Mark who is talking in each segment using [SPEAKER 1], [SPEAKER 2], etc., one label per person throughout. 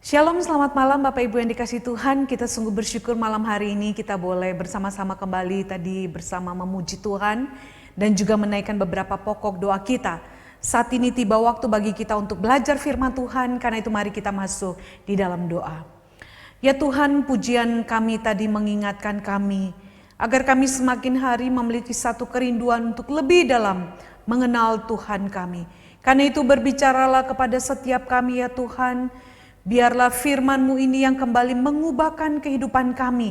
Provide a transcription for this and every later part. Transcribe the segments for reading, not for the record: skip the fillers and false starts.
[SPEAKER 1] Shalom, selamat malam Bapak Ibu yang dikasihi Tuhan. Kita sungguh bersyukur malam hari ini kita boleh bersama-sama kembali tadi bersama memuji Tuhan dan juga menaikkan beberapa pokok doa kita. Saat ini tiba waktu bagi kita untuk belajar firman Tuhan, karena itu mari kita masuk di dalam doa. Ya Tuhan, pujian kami tadi mengingatkan kami agar kami semakin hari memiliki satu kerinduan untuk lebih dalam mengenal Tuhan kami. Karena itu berbicaralah kepada setiap kami ya Tuhan. Biarlah firman-Mu ini yang kembali mengubahkan kehidupan kami,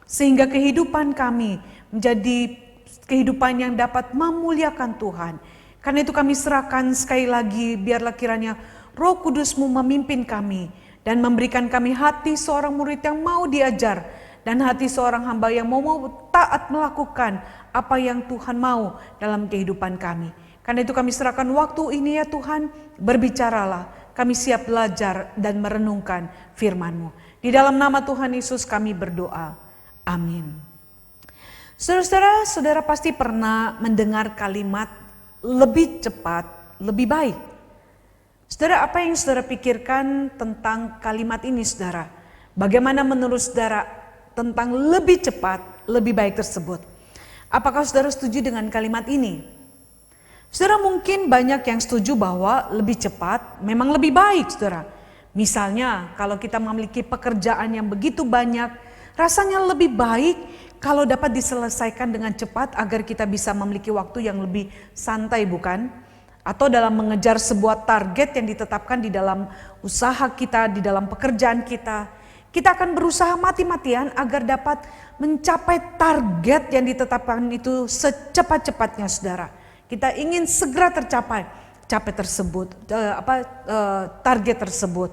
[SPEAKER 1] sehingga kehidupan kami menjadi kehidupan yang dapat memuliakan Tuhan. Karena itu kami serahkan sekali lagi, biarlah kiranya Roh Kudus-Mu memimpin kami dan memberikan kami hati seorang murid yang mau diajar dan hati seorang hamba yang mau taat melakukan apa yang Tuhan mau dalam kehidupan kami. Karena itu kami serahkan waktu ini ya Tuhan, berbicaralah. Kami siap belajar dan merenungkan firman-Mu. Di dalam nama Tuhan Yesus kami berdoa. Amin. Saudara-saudara, saudara pasti pernah mendengar kalimat lebih cepat, lebih baik. Saudara, apa yang saudara pikirkan tentang kalimat ini, saudara? Bagaimana menurut saudara tentang lebih cepat, lebih baik tersebut? Apakah saudara setuju dengan kalimat ini? Saudara, mungkin banyak yang setuju bahwa lebih cepat memang lebih baik, saudara. Misalnya kalau kita memiliki pekerjaan yang begitu banyak, rasanya lebih baik kalau dapat diselesaikan dengan cepat agar kita bisa memiliki waktu yang lebih santai, bukan? Atau dalam mengejar sebuah target yang ditetapkan di dalam usaha kita, di dalam pekerjaan kita, kita akan berusaha mati-matian agar dapat mencapai target yang ditetapkan itu secepat-cepatnya, saudara. Kita ingin segera target tersebut.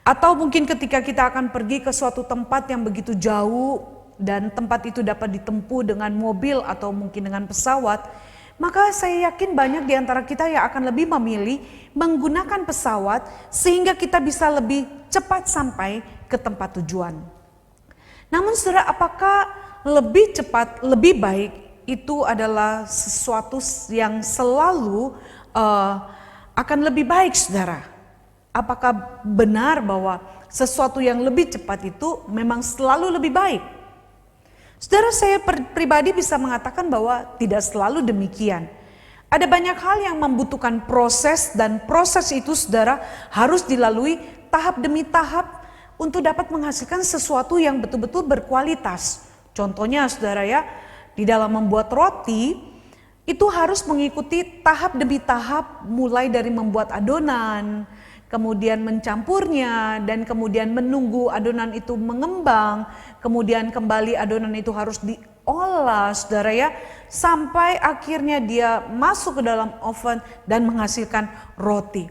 [SPEAKER 1] Atau mungkin ketika kita akan pergi ke suatu tempat yang begitu jauh dan tempat itu dapat ditempuh dengan mobil atau mungkin dengan pesawat, maka saya yakin banyak di antara kita yang akan lebih memilih menggunakan pesawat sehingga kita bisa lebih cepat sampai ke tempat tujuan. Namun saudara, apakah lebih cepat, lebih baik itu adalah sesuatu yang selalu akan lebhi baik, saudara? Apakah benar bahwa sesuatu yang lebih cepat itu memang selalu lebih baik? Saudara, saya pribadi bisa mengatakan bahwa tidak selalu demikian. Ada banyak hal yang membutuhkan proses, dan proses itu, saudara, harus dilalui tahap demi tahap untuk dapat menghasilkan sesuatu yang betul-betul berkualitas. Contohnya, saudara ya, di dalam membuat roti itu harus mengikuti tahap demi tahap, mulai dari membuat adonan, kemudian mencampurnya, dan kemudian menunggu adonan itu mengembang, kemudian kembali adonan itu harus diolah, saudara ya, sampai akhirnya dia masuk ke dalam oven dan menghasilkan roti.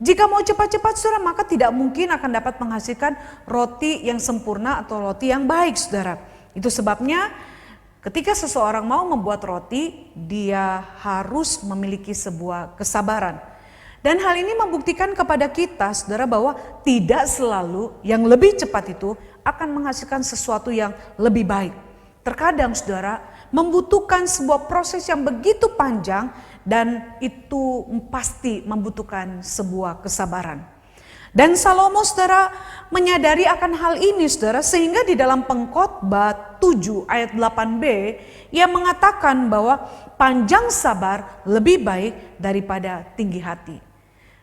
[SPEAKER 1] Jika mau cepat-cepat, saudara, maka tidak mungkin akan dapat menghasilkan roti yang sempurna atau roti yang baik, saudara. Itu sebabnya ketika seseorang mau membuat roti, dia harus memiliki sebuah kesabaran. Dan hal ini membuktikan kepada kita, saudara, bahwa tidak selalu yang lebih cepat itu akan menghasilkan sesuatu yang lebih baik. Terkadang, saudara, membutuhkan sebuah proses yang begitu panjang dan itu pasti membutuhkan sebuah kesabaran. Dan Salomo, saudara, menyadari akan hal ini, saudara, sehingga di dalam Pengkhotbah 7 ayat 8b ia mengatakan bahwa panjang sabar lebih baik daripada tinggi hati.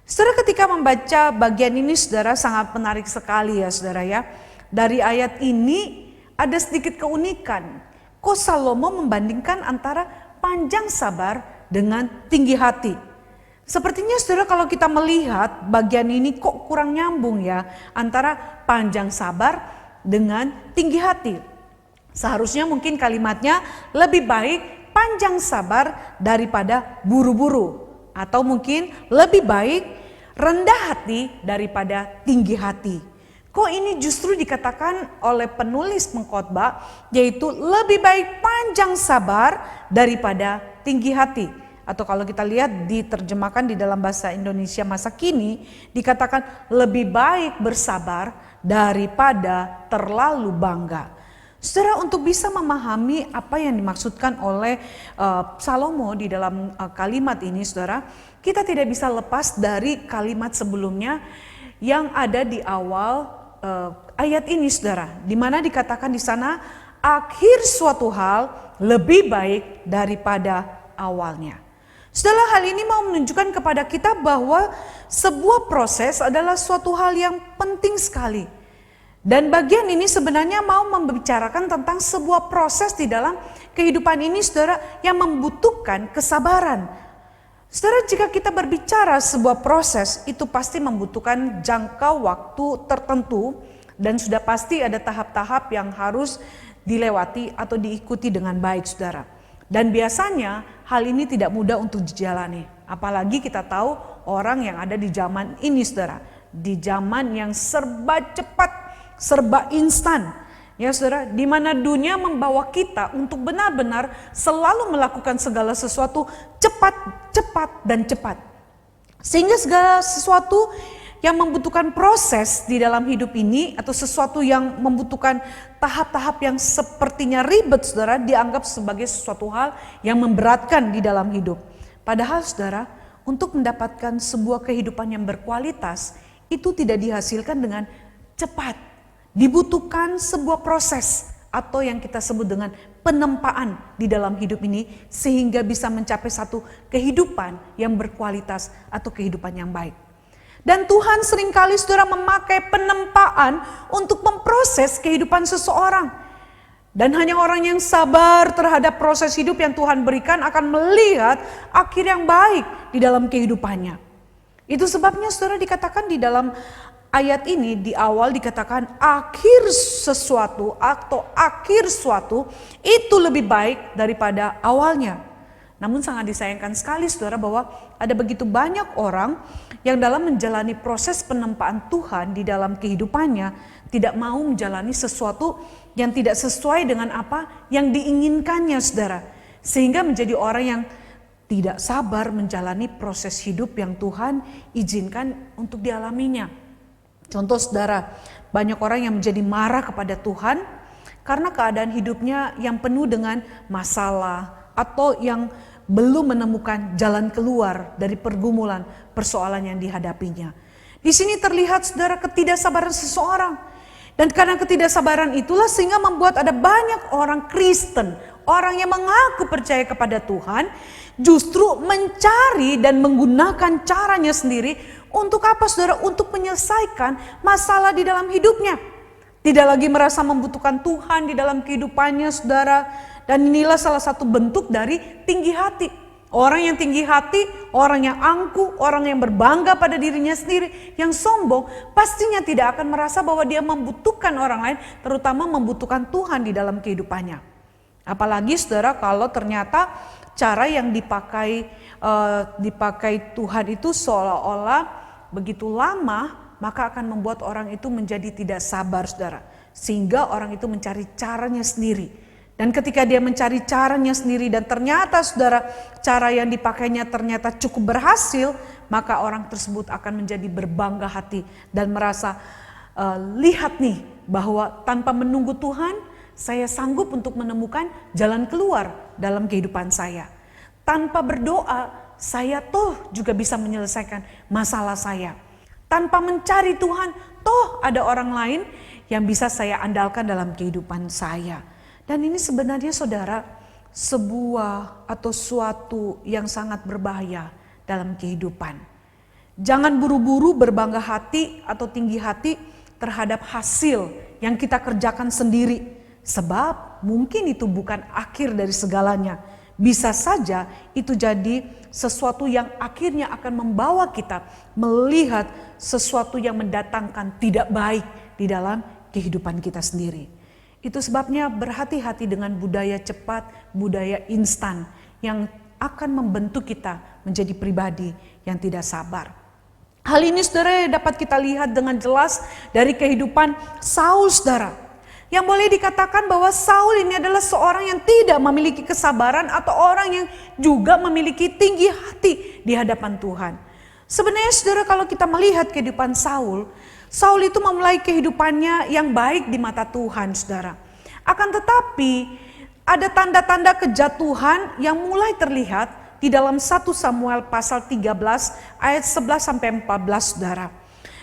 [SPEAKER 1] Saudara, ketika membaca bagian ini, saudara, sangat menarik sekali ya, saudara ya. Dari ayat ini ada sedikit keunikan. Kok Salomo membandingkan antara panjang sabar dengan tinggi hati? Sepertinya, saudara, kalau kita melihat bagian ini kok kurang nyambung ya antara panjang sabar dengan tinggi hati. Seharusnya mungkin kalimatnya lebih baik panjang sabar daripada buru-buru, atau mungkin lebih baik rendah hati daripada tinggi hati. Kok ini justru dikatakan oleh penulis Pengkhotbah yaitu lebih baik panjang sabar daripada tinggi hati? Atau kalau kita lihat diterjemahkan di dalam bahasa Indonesia masa kini, dikatakan lebih baik bersabar daripada terlalu bangga. Saudara, untuk bisa memahami apa yang dimaksudkan oleh Salomo di dalam kalimat ini, saudara, kita tidak bisa lepas dari kalimat sebelumnya yang ada di awal ayat ini saudara, di mana dikatakan di sana akhir suatu hal lebih baik daripada awalnya. Saudara, hal ini mau menunjukkan kepada kita bahwa sebuah proses adalah suatu hal yang penting sekali. Dan bagian ini sebenarnya mau membicarakan tentang sebuah proses di dalam kehidupan ini saudara yang membutuhkan kesabaran. Saudara, jika kita berbicara sebuah proses itu pasti membutuhkan jangka waktu tertentu dan sudah pasti ada tahap-tahap yang harus dilewati atau diikuti dengan baik saudara. Dan biasanya hal ini tidak mudah untuk dijalani. Apalagi kita tahu orang yang ada di zaman ini saudara. Di zaman yang serba cepat, serba instan. Ya saudara, di mana dunia membawa kita untuk benar-benar selalu melakukan segala sesuatu cepat, cepat, dan cepat. Sehingga segala sesuatu yang membutuhkan proses di dalam hidup ini atau sesuatu yang membutuhkan tahap-tahap yang sepertinya ribet saudara dianggap sebagai sesuatu hal yang memberatkan di dalam hidup. Padahal saudara, untuk mendapatkan sebuah kehidupan yang berkualitas itu tidak dihasilkan dengan cepat. Dibutuhkan sebuah proses atau yang kita sebut dengan penempaan di dalam hidup ini sehingga bisa mencapai satu kehidupan yang berkualitas atau kehidupan yang baik. Dan Tuhan seringkali saudara memakai penempaan untuk memproses kehidupan seseorang. Dan hanya orang yang sabar terhadap proses hidup yang Tuhan berikan akan melihat akhir yang baik di dalam kehidupannya. Itu sebabnya saudara dikatakan di dalam ayat ini di awal dikatakan akhir sesuatu atau akhir suatu itu lebih baik daripada awalnya. Namun sangat disayangkan sekali saudara bahwa ada begitu banyak orang yang dalam menjalani proses penempaan Tuhan di dalam kehidupannya tidak mau menjalani sesuatu yang tidak sesuai dengan apa yang diinginkannya saudara. Sehingga menjadi orang yang tidak sabar menjalani proses hidup yang Tuhan izinkan untuk dialaminya. Contoh saudara, banyak orang yang menjadi marah kepada Tuhan karena keadaan hidupnya yang penuh dengan masalah atau yang belum menemukan jalan keluar dari pergumulan persoalan yang dihadapinya. Di sini terlihat saudara ketidaksabaran seseorang. Dan karena ketidaksabaran itulah sehingga membuat ada banyak orang Kristen, orang yang mengaku percaya kepada Tuhan, justru mencari dan menggunakan caranya sendiri untuk apa saudara? Untuk menyelesaikan masalah di dalam hidupnya. Tidak lagi merasa membutuhkan Tuhan di dalam kehidupannya saudara. Dan inilah salah satu bentuk dari tinggi hati. Orang yang tinggi hati, orang yang angkuh, orang yang berbangga pada dirinya sendiri, yang sombong, pastinya tidak akan merasa bahwa dia membutuhkan orang lain, terutama membutuhkan Tuhan di dalam kehidupannya. Apalagi saudara kalau ternyata cara yang dipakai Tuhan itu seolah-olah begitu lama, maka akan membuat orang itu menjadi tidak sabar saudara. Sehingga orang itu mencari caranya sendiri. Dan ketika dia mencari caranya sendiri dan ternyata saudara cara yang dipakainya ternyata cukup berhasil, maka orang tersebut akan menjadi berbangga hati dan merasa lihat nih bahwa tanpa menunggu Tuhan saya sanggup untuk menemukan jalan keluar dalam kehidupan saya. Tanpa berdoa saya toh juga bisa menyelesaikan masalah saya. Tanpa mencari Tuhan toh ada orang lain yang bisa saya andalkan dalam kehidupan saya. Dan ini sebenarnya saudara sebuah atau suatu yang sangat berbahaya dalam kehidupan. Jangan buru-buru berbangga hati atau tinggi hati terhadap hasil yang kita kerjakan sendiri. Sebab mungkin itu bukan akhir dari segalanya. Bisa saja itu jadi sesuatu yang akhirnya akan membawa kita melihat sesuatu yang mendatangkan tidak baik di dalam kehidupan kita sendiri. Itu sebabnya berhati-hati dengan budaya cepat, budaya instan yang akan membentuk kita menjadi pribadi yang tidak sabar. Hal ini saudara dapat kita lihat dengan jelas dari kehidupan Saul saudara. Yang boleh dikatakan bahwa Saul ini adalah seorang yang tidak memiliki kesabaran atau orang yang juga memiliki tinggi hati di hadapan Tuhan. Sebenarnya saudara kalau kita melihat kehidupan Saul itu memulai kehidupannya yang baik di mata Tuhan saudara. Akan tetapi ada tanda-tanda kejatuhan yang mulai terlihat di dalam 1 Samuel pasal 13 ayat 11 sampai 14 saudara.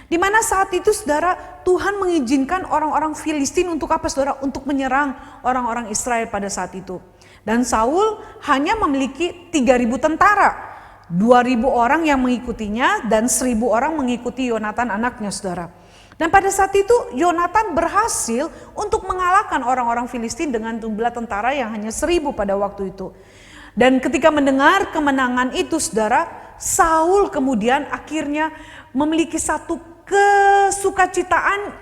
[SPEAKER 1] Di Di mana saat itu saudara, Tuhan mengizinkan orang-orang Filistin untuk apa saudara? Untuk menyerang orang-orang Israel pada saat itu. Dan Saul hanya memiliki 3.000 tentara. 2.000 orang yang mengikutinya dan 1.000 orang mengikuti Yonatan anaknya saudara. Dan pada saat itu Yonatan berhasil untuk mengalahkan orang-orang Filistin dengan jumlah tentara yang hanya 1.000 pada waktu itu. Dan ketika mendengar kemenangan itu saudara, Saul kemudian akhirnya memiliki satu kesukacitaan,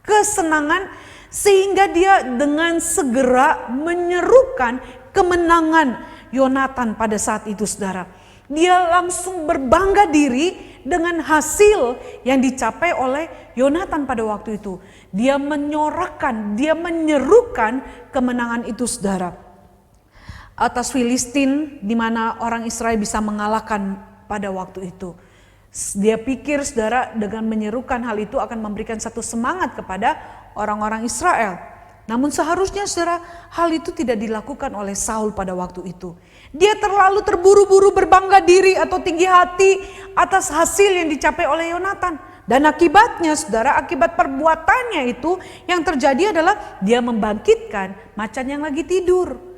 [SPEAKER 1] kesenangan, sehingga dia dengan segera menyerukan kemenangan Yonatan pada saat itu saudara. Dia langsung berbangga diri dengan hasil yang dicapai oleh Yonatan pada waktu itu. Dia menyorakan, dia menyerukan kemenangan itu saudara. Atas Filistin, di mana orang Israel bisa mengalahkan pada waktu itu. Dia pikir saudara dengan menyerukan hal itu akan memberikan satu semangat kepada orang-orang Israel. Namun seharusnya saudara, hal itu tidak dilakukan oleh Saul pada waktu itu. Dia terlalu terburu-buru berbangga diri atau tinggi hati atas hasil yang dicapai oleh Yonatan. Dan akibatnya saudara, akibat perbuatannya itu yang terjadi adalah dia membangkitkan macan yang lagi tidur.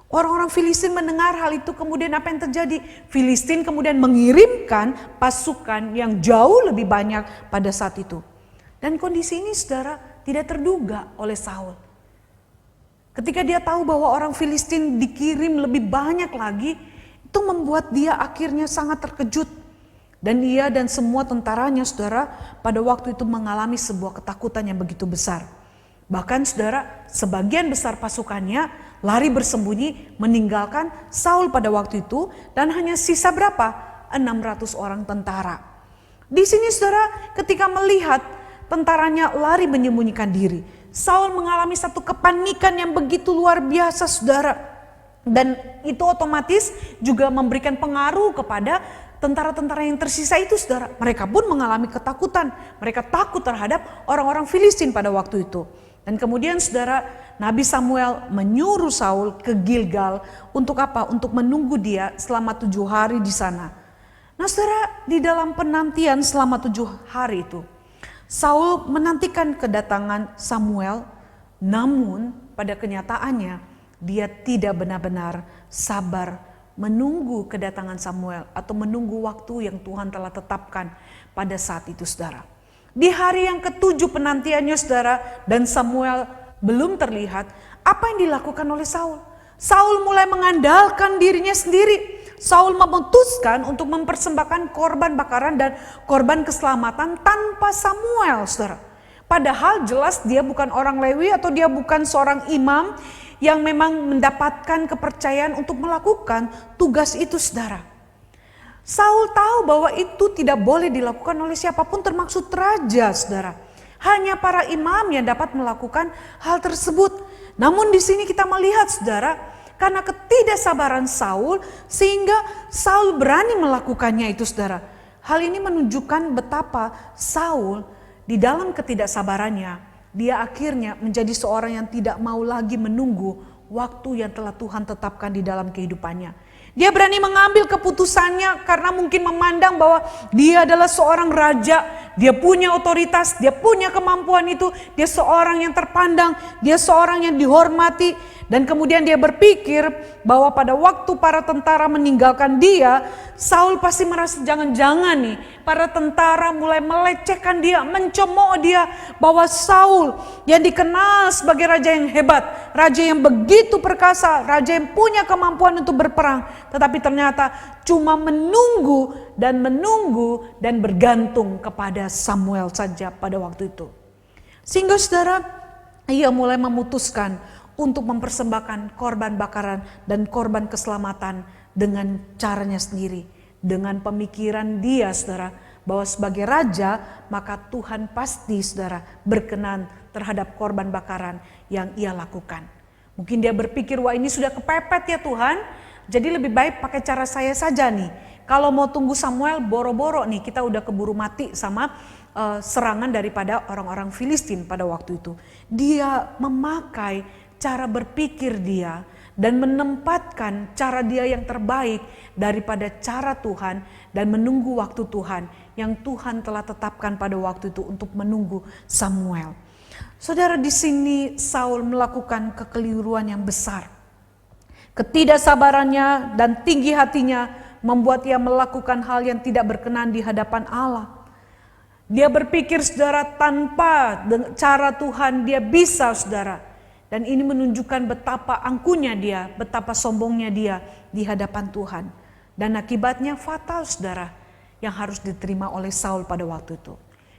[SPEAKER 1] Orang-orang Filistin mendengar hal itu, kemudian apa yang terjadi? Filistin kemudian mengirimkan pasukan yang jauh lebih banyak pada saat itu. Dan kondisi ini saudara tidak terduga oleh Saul. Ketika dia tahu bahwa orang Filistin dikirim lebih banyak lagi, itu membuat dia akhirnya sangat terkejut. Dan ia dan semua tentaranya saudara pada waktu itu mengalami sebuah ketakutan yang begitu besar. Bahkan saudara, sebagian besar pasukannya lari bersembunyi meninggalkan Saul pada waktu itu, dan hanya sisa berapa? 600 orang tentara. Di sini saudara, ketika melihat tentaranya lari menyembunyikan diri, Saul mengalami satu kepanikan yang begitu luar biasa saudara. Dan itu otomatis juga memberikan pengaruh kepada tentara-tentara yang tersisa itu saudara. Mereka pun mengalami ketakutan. Mereka takut terhadap orang-orang Filistin pada waktu itu. Dan kemudian saudara, Nabi Samuel menyuruh Saul ke Gilgal untuk apa? Untuk menunggu dia selama 7 hari di sana. Nah saudara, di dalam penantian selama 7 hari itu, Saul menantikan kedatangan Samuel, namun pada kenyataannya dia tidak benar-benar sabar menunggu kedatangan Samuel atau menunggu waktu yang Tuhan telah tetapkan pada saat itu saudara. Di hari yang ke-7 penantiannya saudara, dan Samuel belum terlihat, apa yang dilakukan oleh Saul? Saul mulai mengandalkan dirinya sendiri. Saul memutuskan untuk mempersembahkan korban bakaran dan korban keselamatan tanpa Samuel, saudara. Padahal jelas dia bukan orang Lewi atau dia bukan seorang imam yang memang mendapatkan kepercayaan untuk melakukan tugas itu, saudara. Saul tahu bahwa itu tidak boleh dilakukan oleh siapapun termasuk raja, saudara. Hanya para imam yang dapat melakukan hal tersebut. Namun di sini kita melihat, saudara, karena ketidaksabaran Saul, sehingga Saul berani melakukannya itu saudara. Hal ini menunjukkan betapa Saul di dalam ketidaksabarannya, dia akhirnya menjadi seorang yang tidak mau lagi menunggu waktu yang telah Tuhan tetapkan di dalam kehidupannya. Dia berani mengambil keputusannya karena mungkin memandang bahwa dia adalah seorang raja, dia punya otoritas, dia punya kemampuan itu, dia seorang yang terpandang, dia seorang yang dihormati. Dan kemudian dia berpikir bahwa pada waktu para tentara meninggalkan dia, Saul pasti merasa jangan-jangan nih para tentara mulai melecehkan dia, mencemooh dia, bahwa Saul yang dikenal sebagai raja yang hebat, raja yang begitu perkasa, raja yang punya kemampuan untuk berperang, tetapi ternyata cuma menunggu dan bergantung kepada Samuel saja pada waktu itu. Sehingga saudara, ia mulai memutuskan untuk mempersembahkan korban bakaran dan korban keselamatan dengan caranya sendiri. Dengan pemikiran dia saudara, bahwa sebagai raja maka Tuhan pasti saudara berkenan terhadap korban bakaran yang ia lakukan. Mungkin dia berpikir, wah ini sudah kepepet ya Tuhan, jadi lebih baik pakai cara saya saja nih. Kalau mau tunggu Samuel boro-boro nih, kita udah keburu mati sama serangan daripada orang-orang Filistin pada waktu itu. Dia memakai cara berpikir dia dan menempatkan cara dia yang terbaik daripada cara Tuhan dan menunggu waktu Tuhan yang Tuhan telah tetapkan pada waktu itu untuk menunggu Samuel. Saudara, di sini Saul melakukan kekeliruan yang besar. Ketidaksabarannya dan tinggi hatinya membuat ia melakukan hal yang tidak berkenan di hadapan Allah. Dia berpikir, saudara, tanpa cara Tuhan dia bisa, saudara. Dan ini menunjukkan betapa angkuhnya dia, betapa sombongnya dia di hadapan Tuhan. Dan akibatnya fatal, saudara, yang harus diterima oleh Saul pada waktu itu.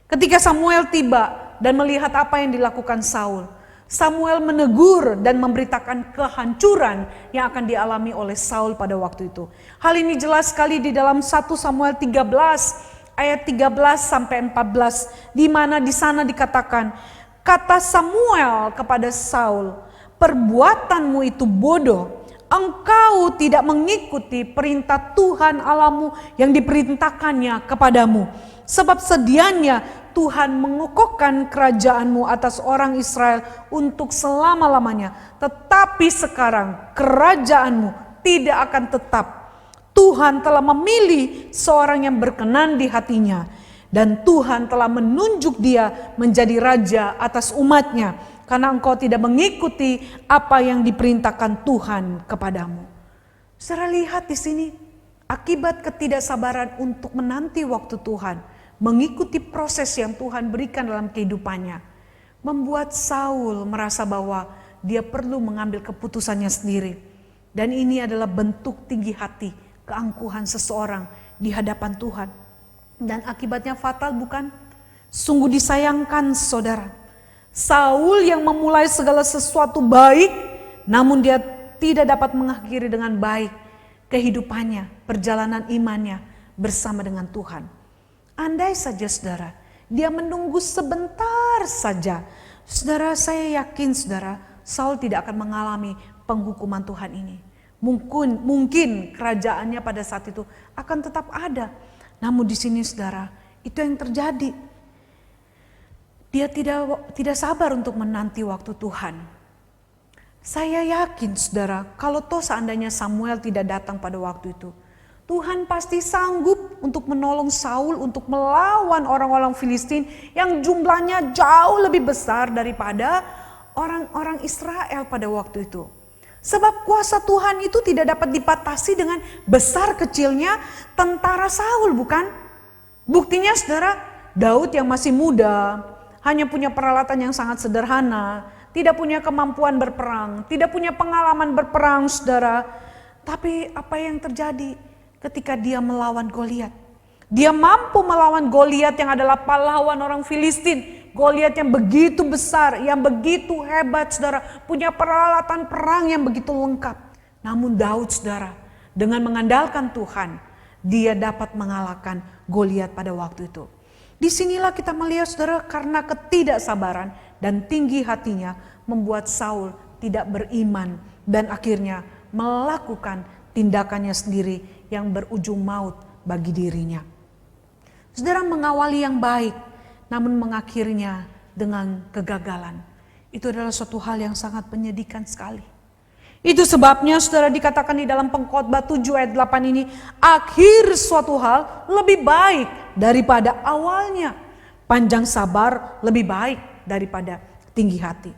[SPEAKER 1] Ketika Samuel tiba dan melihat apa yang dilakukan Saul, Samuel menegur dan memberitakan kehancuran yang akan dialami oleh Saul pada waktu itu. Hal ini jelas sekali di dalam 1 Samuel 13 ayat 13 sampai 14, di mana di sana dikatakan, kata Samuel kepada Saul, perbuatanmu itu bodoh. Engkau tidak mengikuti perintah Tuhan Allahmu yang diperintahkannya kepadamu. Sebab sedianya Tuhan mengokohkan kerajaanmu atas orang Israel untuk selama-lamanya. Tetapi sekarang kerajaanmu tidak akan tetap. Tuhan telah memilih seorang yang berkenan di hatinya. Dan Tuhan telah menunjuk dia menjadi raja atas umatnya. Karena engkau tidak mengikuti apa yang diperintahkan Tuhan kepadamu. Saudara, lihat di sini akibat ketidaksabaran untuk menanti waktu Tuhan, mengikuti proses yang Tuhan berikan dalam kehidupannya, membuat Saul merasa bahwa dia perlu mengambil keputusannya sendiri. Dan ini adalah bentuk tinggi hati, keangkuhan seseorang di hadapan Tuhan. Dan akibatnya fatal, bukan? Sungguh disayangkan, saudara. Saul yang memulai segala sesuatu baik, namun dia tidak dapat mengakhiri dengan baik kehidupannya, perjalanan imannya bersama dengan Tuhan. Andai saja, saudara, dia menunggu sebentar saja, saudara, saya yakin, saudara, Saul tidak akan mengalami penghukuman Tuhan ini. Mungkin kerajaannya pada saat itu akan tetap ada. Namun di sini, saudara, itu yang terjadi. Dia tidak sabar untuk menanti waktu Tuhan. Saya yakin, saudara, kalau toh seandainya Samuel tidak datang pada waktu itu, Tuhan pasti sanggup untuk menolong Saul untuk melawan orang-orang Filistin yang jumlahnya jauh lebih besar daripada orang-orang Israel pada waktu itu. Sebab kuasa Tuhan itu tidak dapat dibatasi dengan besar kecilnya tentara Saul, bukan? Buktinya, saudara, Daud yang masih muda, hanya punya peralatan yang sangat sederhana, tidak punya kemampuan berperang, tidak punya pengalaman berperang, saudara. Tapi apa yang terjadi ketika dia melawan Goliat? Dia mampu melawan Goliat yang adalah pahlawan orang Filistin. Goliat yang begitu besar, yang begitu hebat, saudara, punya peralatan perang yang begitu lengkap. Namun Daud, saudara, dengan mengandalkan Tuhan, dia dapat mengalahkan Goliat pada waktu itu. Disinilah kita melihat, saudara, karena ketidaksabaran dan tinggi hatinya membuat Saul tidak beriman dan akhirnya melakukan tindakannya sendiri yang berujung maut bagi dirinya. Saudara, mengawali yang baik namun mengakhirinya dengan kegagalan, itu adalah suatu hal yang sangat menyedihkan sekali. Itu sebabnya, saudara, dikatakan di dalam Pengkhotbah 7 ayat 8 ini, akhir suatu hal lebih baik daripada awalnya, panjang sabar lebih baik daripada tinggi hati.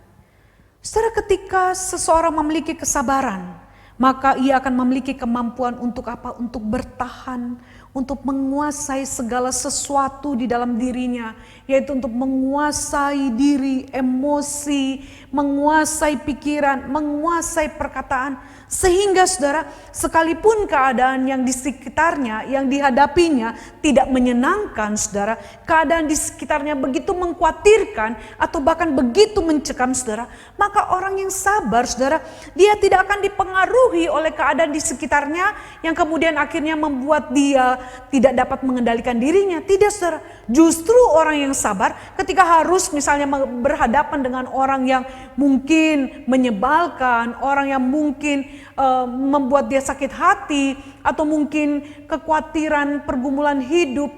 [SPEAKER 1] Saudara, ketika seseorang memiliki kesabaran, maka ia akan memiliki kemampuan untuk apa? Untuk bertahan, untuk menguasai segala sesuatu di dalam dirinya, yaitu untuk menguasai diri, emosi, menguasai pikiran, menguasai perkataan, sehingga, saudara, sekalipun keadaan yang di sekitarnya, yang dihadapinya tidak menyenangkan, saudara, keadaan di sekitarnya begitu mengkhawatirkan atau bahkan begitu mencekam, saudara, maka orang yang sabar, saudara, dia tidak akan dipengaruhi oleh keadaan di sekitarnya yang kemudian akhirnya membuat dia tidak dapat mengendalikan dirinya. Tidak, saudara, justru orang yang sabar ketika harus misalnya berhadapan dengan orang yang mungkin menyebalkan, orang yang mungkin membuat dia sakit hati, atau mungkin kekhawatiran pergumulan hidup,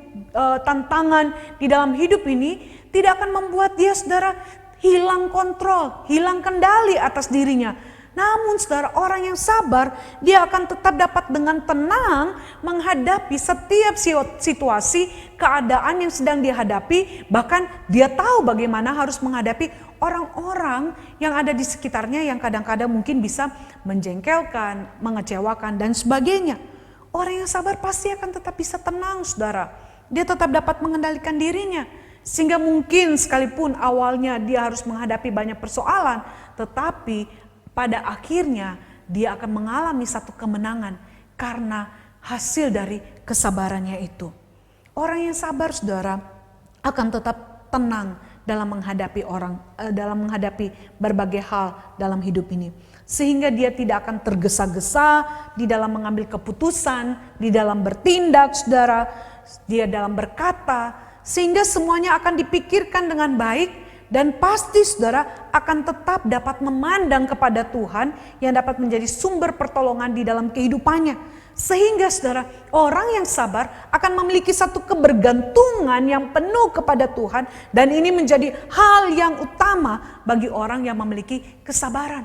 [SPEAKER 1] tantangan di dalam hidup ini tidak akan membuat dia, saudara, hilang kontrol, hilang kendali atas dirinya. Namun saudara, orang yang sabar, dia akan tetap dapat dengan tenang menghadapi setiap situasi, keadaan yang sedang dihadapi. Bahkan dia tahu bagaimana harus menghadapi orang-orang yang ada di sekitarnya yang kadang-kadang mungkin bisa menjengkelkan, mengecewakan dan sebagainya. Orang yang sabar pasti akan tetap bisa tenang saudara. Dia tetap dapat mengendalikan dirinya. Sehingga mungkin sekalipun awalnya dia harus menghadapi banyak persoalan, tetapi pada akhirnya dia akan mengalami satu kemenangan karena hasil dari kesabarannya itu. Orang yang sabar saudara akan tetap tenang dalam menghadapi berbagai hal dalam hidup ini. Sehingga dia tidak akan tergesa-gesa di dalam mengambil keputusan, di dalam bertindak saudara, dia dalam berkata, sehingga semuanya akan dipikirkan dengan baik dan pasti saudara akan tetap dapat memandang kepada Tuhan yang dapat menjadi sumber pertolongan di dalam kehidupannya. Sehingga saudara, orang yang sabar akan memiliki satu kebergantungan yang penuh kepada Tuhan dan ini menjadi hal yang utama bagi orang yang memiliki kesabaran.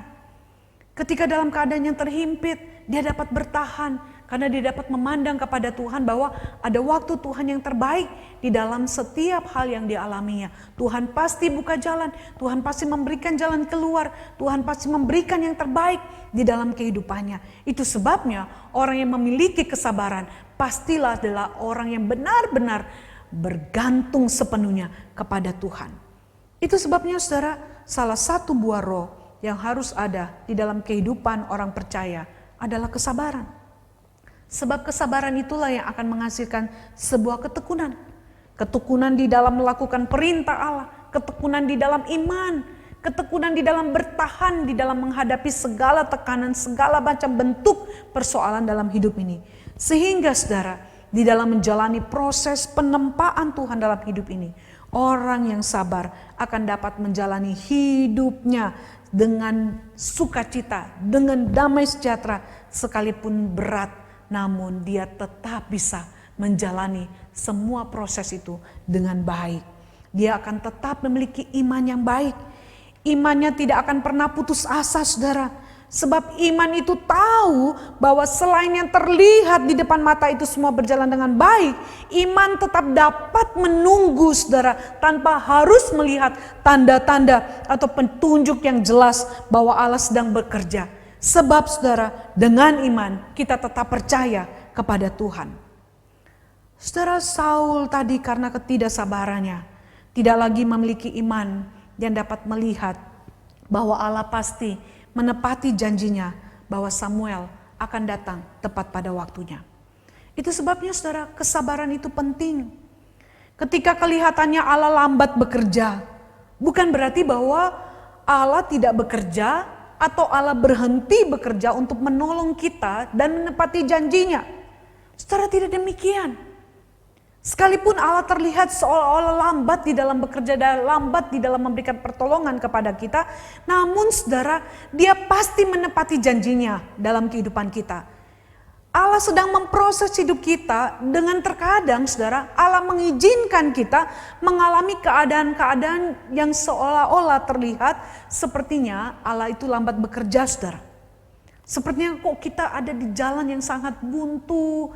[SPEAKER 1] Ketika dalam keadaan yang terhimpit, dia dapat bertahan. Karena dia dapat memandang kepada Tuhan bahwa ada waktu Tuhan yang terbaik di dalam setiap hal yang dialaminya. Tuhan pasti buka jalan, Tuhan pasti memberikan jalan keluar, Tuhan pasti memberikan yang terbaik di dalam kehidupannya. Itu sebabnya orang yang memiliki kesabaran pastilah adalah orang yang benar-benar bergantung sepenuhnya kepada Tuhan. Itu sebabnya saudara, salah satu buah roh yang harus ada di dalam kehidupan orang percaya adalah kesabaran. Sebab kesabaran itulah yang akan menghasilkan sebuah ketekunan. Ketekunan di dalam melakukan perintah Allah, ketekunan di dalam iman, ketekunan di dalam bertahan, di dalam menghadapi segala tekanan, segala macam bentuk persoalan dalam hidup ini. Sehingga saudara, di dalam menjalani proses penempaan Tuhan dalam hidup ini, orang yang sabar akan dapat menjalani hidupnya dengan sukacita, dengan damai sejahtera, sekalipun berat. Namun dia tetap bisa menjalani semua proses itu dengan baik. Dia akan tetap memiliki iman yang baik. Imannya tidak akan pernah putus asa saudara. Sebab iman itu tahu bahwa selain yang terlihat di depan mata itu semua berjalan dengan baik, iman tetap dapat menunggu saudara tanpa harus melihat tanda-tanda atau petunjuk yang jelas bahwa Allah sedang bekerja. Sebab saudara, dengan iman kita tetap percaya kepada Tuhan. Saudara, Saul tadi karena ketidaksabarannya tidak lagi memiliki iman yang dapat melihat bahwa Allah pasti menepati janjinya bahwa Samuel akan datang tepat pada waktunya. Itu sebabnya saudara, kesabaran itu penting. Ketika kelihatannya Allah lambat bekerja, bukan berarti bahwa Allah tidak bekerja atau Allah berhenti bekerja untuk menolong kita dan menepati janjinya. Saudara, tidak demikian. Sekalipun Allah terlihat seolah-olah lambat di dalam bekerja dan lambat di dalam memberikan pertolongan kepada kita, namun saudara, dia pasti menepati janjinya dalam kehidupan kita. Allah sedang memproses hidup kita dengan terkadang saudara, Allah mengizinkan kita mengalami keadaan-keadaan yang seolah-olah terlihat sepertinya Allah itu lambat bekerja saudara. Sepertinya kok kita ada di jalan yang sangat buntu,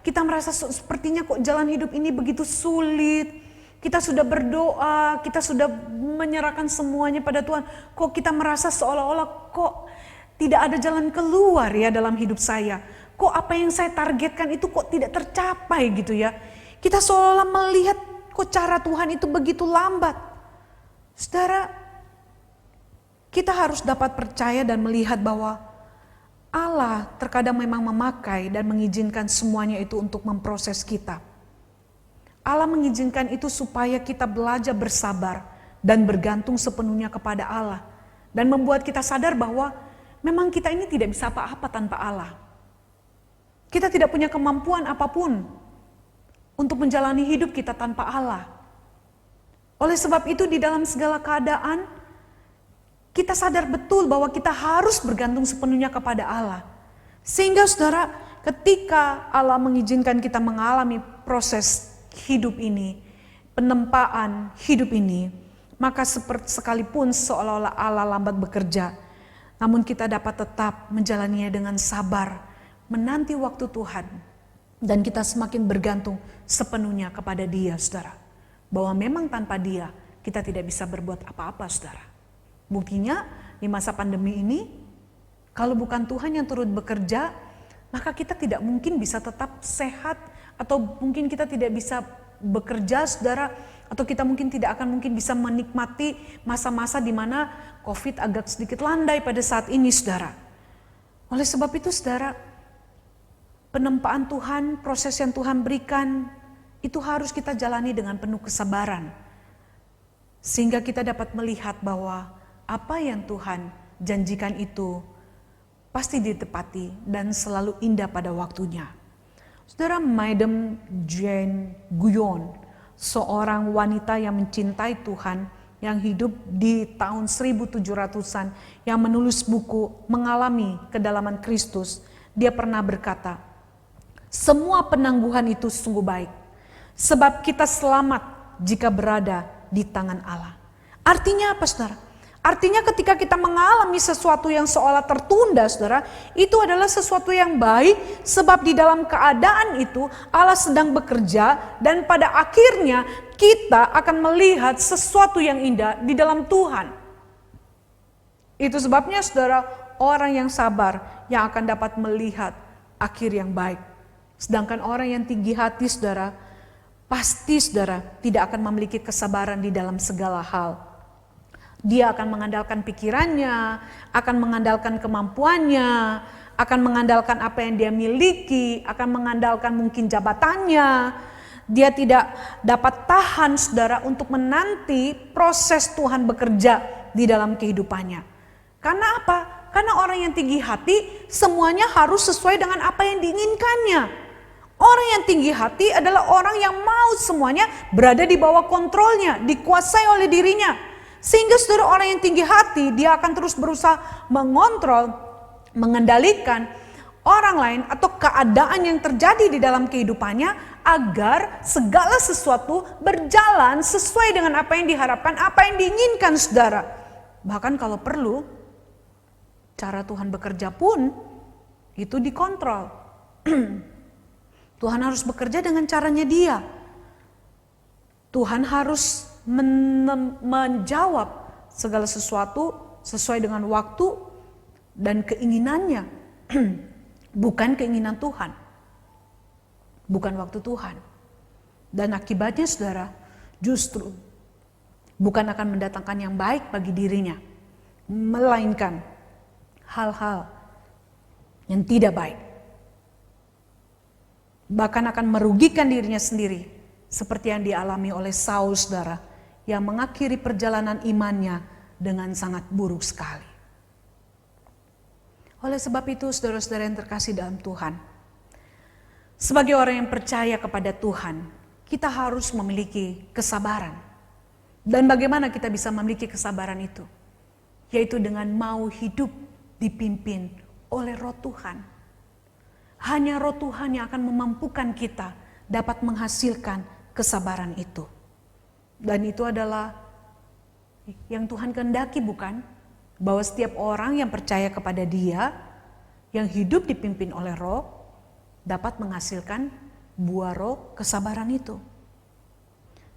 [SPEAKER 1] kita merasa sepertinya kok jalan hidup ini begitu sulit. Kita sudah berdoa, kita sudah menyerahkan semuanya pada Tuhan. Kok kita merasa seolah-olah kok tidak ada jalan keluar ya dalam hidup saya. Kok apa yang saya targetkan itu kok tidak tercapai gitu ya. Kita seolah melihat kok cara Tuhan itu begitu lambat. Saudara, kita harus dapat percaya dan melihat bahwa Allah terkadang memang memakai dan mengizinkan semuanya itu untuk memproses kita. Allah mengizinkan itu supaya kita belajar bersabar dan bergantung sepenuhnya kepada Allah. Dan membuat kita sadar bahwa memang kita ini tidak bisa apa-apa tanpa Allah. Kita tidak punya kemampuan apapun untuk menjalani hidup kita tanpa Allah. Oleh sebab itu di dalam segala keadaan kita sadar betul bahwa kita harus bergantung sepenuhnya kepada Allah. Sehingga saudara, ketika Allah mengizinkan kita mengalami proses hidup ini, penempaan hidup ini, maka sekalipun seolah-olah Allah lambat bekerja, namun kita dapat tetap menjalaninya dengan sabar, menanti waktu Tuhan, dan kita semakin bergantung sepenuhnya kepada Dia, saudara. Bahwa memang tanpa Dia kita tidak bisa berbuat apa-apa, saudara. Buktinya di masa pandemi ini, kalau bukan Tuhan yang turut bekerja, maka kita tidak mungkin bisa tetap sehat, atau mungkin kita tidak bisa bekerja, saudara, atau kita mungkin tidak akan mungkin bisa menikmati masa-masa di mana COVID agak sedikit landai pada saat ini, saudara. Oleh sebab itu, saudara, penempaan Tuhan, proses yang Tuhan berikan, itu harus kita jalani dengan penuh kesabaran. Sehingga kita dapat melihat bahwa apa yang Tuhan janjikan itu pasti ditepati dan selalu indah pada waktunya. Saudara, Madame Jane Guyon, seorang wanita yang mencintai Tuhan, yang hidup di tahun 1700-an, yang menulis buku Mengalami Kedalaman Kristus, dia pernah berkata, semua penangguhan itu sungguh baik, sebab kita selamat jika berada di tangan Allah. Artinya apa, saudara? Artinya ketika kita mengalami sesuatu yang seolah tertunda, saudara, itu adalah sesuatu yang baik, sebab di dalam keadaan itu Allah sedang bekerja, dan pada akhirnya kita akan melihat sesuatu yang indah di dalam Tuhan. Itu sebabnya, saudara, orang yang sabar yang akan dapat melihat akhir yang baik. Sedangkan orang yang tinggi hati, saudara, pasti, saudara, tidak akan memiliki kesabaran di dalam segala hal. Dia akan mengandalkan pikirannya, akan mengandalkan kemampuannya, akan mengandalkan apa yang dia miliki, akan mengandalkan mungkin jabatannya. Dia tidak dapat tahan, saudara, untuk menanti proses Tuhan bekerja di dalam kehidupannya. Karena apa? Karena orang yang tinggi hati semuanya harus sesuai dengan apa yang diinginkannya. Orang yang tinggi hati adalah orang yang mau semuanya berada di bawah kontrolnya, dikuasai oleh dirinya. Sehingga saudara, orang yang tinggi hati, dia akan terus berusaha mengontrol, mengendalikan orang lain atau keadaan yang terjadi di dalam kehidupannya, agar segala sesuatu berjalan sesuai dengan apa yang diharapkan, apa yang diinginkan, saudara. Bahkan kalau perlu, cara Tuhan bekerja pun itu dikontrol. Tuhan harus bekerja dengan caranya Dia. Tuhan harus menjawab segala sesuatu sesuai dengan waktu dan keinginannya, bukan keinginan Tuhan, bukan waktu Tuhan. Dan akibatnya, saudara, justru bukan akan mendatangkan yang baik bagi dirinya, melainkan hal-hal yang tidak baik, bahkan akan merugikan dirinya sendiri, seperti yang dialami oleh Saul, saudara, yang mengakhiri perjalanan imannya dengan sangat buruk sekali. Oleh sebab itu, saudara-saudara yang terkasih dalam Tuhan, sebagai orang yang percaya kepada Tuhan, kita harus memiliki kesabaran. Dan bagaimana kita bisa memiliki kesabaran itu? Yaitu dengan mau hidup dipimpin oleh Roh Tuhan. Hanya Roh Tuhan yang akan memampukan kita dapat menghasilkan kesabaran itu. Dan itu adalah yang Tuhan kehendaki, bukan? Bahwa setiap orang yang percaya kepada Dia, yang hidup dipimpin oleh Roh, dapat menghasilkan buah Roh, kesabaran itu.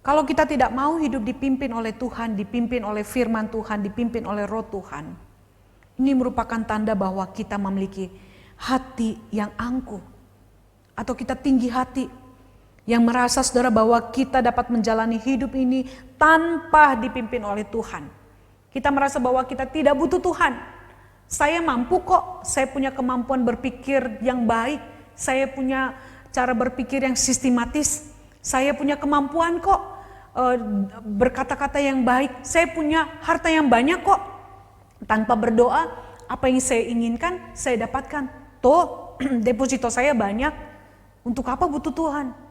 [SPEAKER 1] Kalau kita tidak mau hidup dipimpin oleh Tuhan, dipimpin oleh firman Tuhan, dipimpin oleh Roh Tuhan, ini merupakan tanda bahwa kita memiliki hati yang angkuh, atau kita tinggi hati, yang merasa, saudara, bahwa kita dapat menjalani hidup ini tanpa dipimpin oleh Tuhan. Kita merasa bahwa kita tidak butuh Tuhan. Saya mampu kok, saya punya kemampuan berpikir yang baik, saya punya cara berpikir yang sistematis, saya punya kemampuan kok berkata-kata yang baik, saya punya harta yang banyak kok. Tanpa berdoa, apa yang saya inginkan, saya dapatkan. Tuh, deposito saya banyak, untuk apa butuh Tuhan?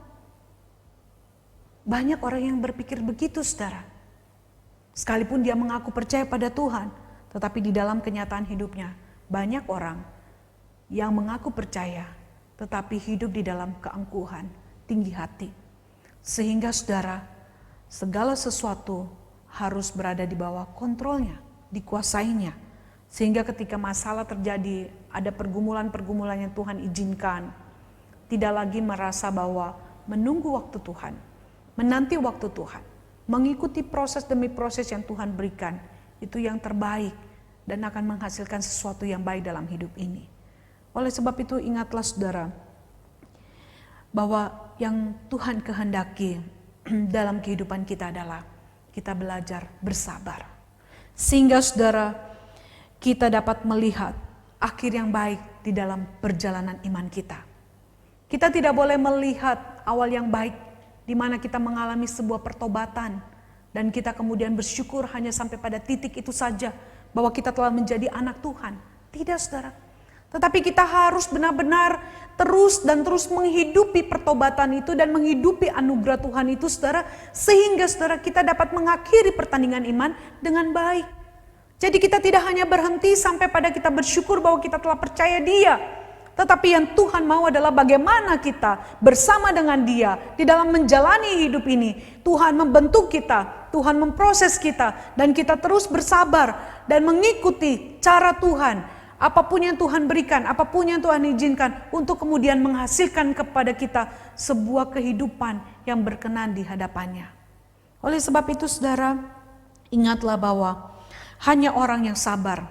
[SPEAKER 1] Banyak orang yang berpikir begitu, saudara. Sekalipun dia mengaku percaya pada Tuhan, tetapi di dalam kenyataan hidupnya, banyak orang yang mengaku percaya, tetapi hidup di dalam keangkuhan, tinggi hati. Sehingga, saudara, segala sesuatu harus berada di bawah kontrolnya, dikuasainya. Sehingga ketika masalah terjadi, ada pergumulan-pergumulan yang Tuhan izinkan, tidak lagi merasa bahwa menunggu waktu Tuhan, menanti waktu Tuhan, mengikuti proses demi proses yang Tuhan berikan, itu yang terbaik dan akan menghasilkan sesuatu yang baik dalam hidup ini. Oleh sebab itu ingatlah saudara, bahwa yang Tuhan kehendaki dalam kehidupan kita adalah kita belajar bersabar. Sehingga saudara, kita dapat melihat akhir yang baik di dalam perjalanan iman kita. Kita tidak boleh melihat awal yang baik di mana kita mengalami sebuah pertobatan dan kita kemudian bersyukur hanya sampai pada titik itu saja bahwa kita telah menjadi anak Tuhan. Tidak saudara. Tetapi kita harus benar-benar terus menghidupi pertobatan itu dan menghidupi anugerah Tuhan itu saudara. Sehingga saudara kita dapat mengakhiri pertandingan iman dengan baik. Jadi kita tidak hanya berhenti sampai pada kita bersyukur bahwa kita telah percaya Dia. Tetapi yang Tuhan mau adalah bagaimana kita bersama dengan Dia di dalam menjalani hidup ini. Tuhan membentuk kita, Tuhan memproses kita, dan kita terus bersabar dan mengikuti cara Tuhan. Apapun yang Tuhan berikan, apapun yang Tuhan izinkan untuk kemudian menghasilkan kepada kita sebuah kehidupan yang berkenan di hadapannya. Oleh sebab itu saudara, ingatlah bahwa hanya orang yang sabar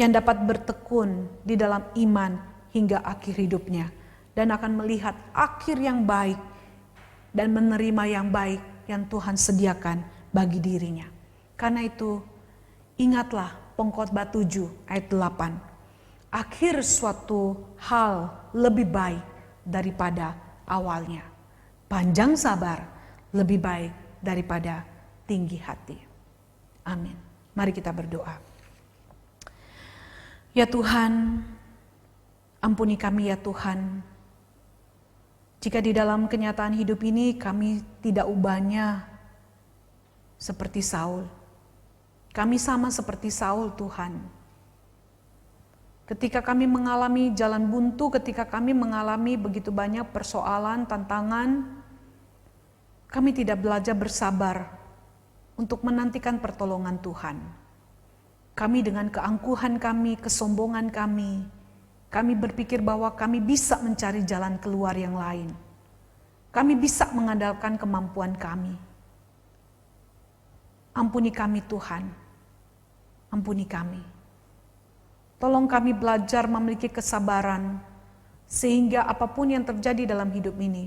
[SPEAKER 1] yang dapat bertekun di dalam iman hingga akhir hidupnya dan akan melihat akhir yang baik dan menerima yang baik yang Tuhan sediakan bagi dirinya. Karena itu ingatlah Pengkhotbah 7 ayat 8. Akhir suatu hal lebih baik daripada awalnya. Panjang sabar lebih baik daripada tinggi hati. Amin. Mari kita berdoa. Ya Tuhan, ampuni kami ya Tuhan. Jika di dalam kenyataan hidup ini kami tidak ubahnya seperti Saul. Kami sama seperti Saul Tuhan. Ketika kami mengalami jalan buntu, ketika kami mengalami begitu banyak persoalan, tantangan, kami tidak belajar bersabar untuk menantikan pertolongan Tuhan. Kami dengan keangkuhan kami, kesombongan kami berpikir bahwa kami bisa mencari jalan keluar yang lain. Kami bisa mengandalkan kemampuan kami. Ampuni kami Tuhan, ampuni kami. Tolong kami belajar memiliki kesabaran, sehingga apapun yang terjadi dalam hidup ini,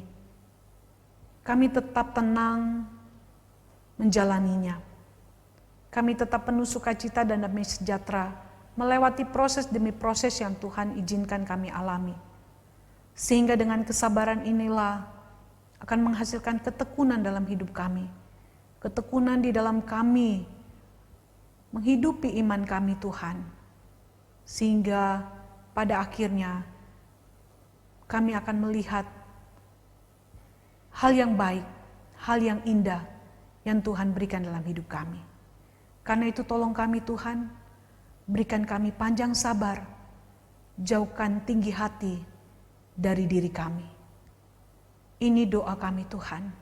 [SPEAKER 1] kami tetap tenang menjalaninya. Kami tetap penuh sukacita dan damai sejahtera, melewati proses demi proses yang Tuhan izinkan kami alami. Sehingga dengan kesabaran inilah akan menghasilkan ketekunan dalam hidup kami. Ketekunan di dalam kami, menghidupi iman kami Tuhan. Sehingga pada akhirnya kami akan melihat hal yang baik, hal yang indah yang Tuhan berikan dalam hidup kami. Karena itu tolong kami Tuhan, berikan kami panjang sabar, jauhkan tinggi hati dari diri kami. Ini doa kami Tuhan.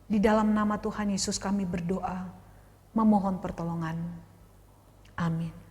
[SPEAKER 1] Di dalam nama Tuhan Yesus kami berdoa, memohon pertolongan. Amin.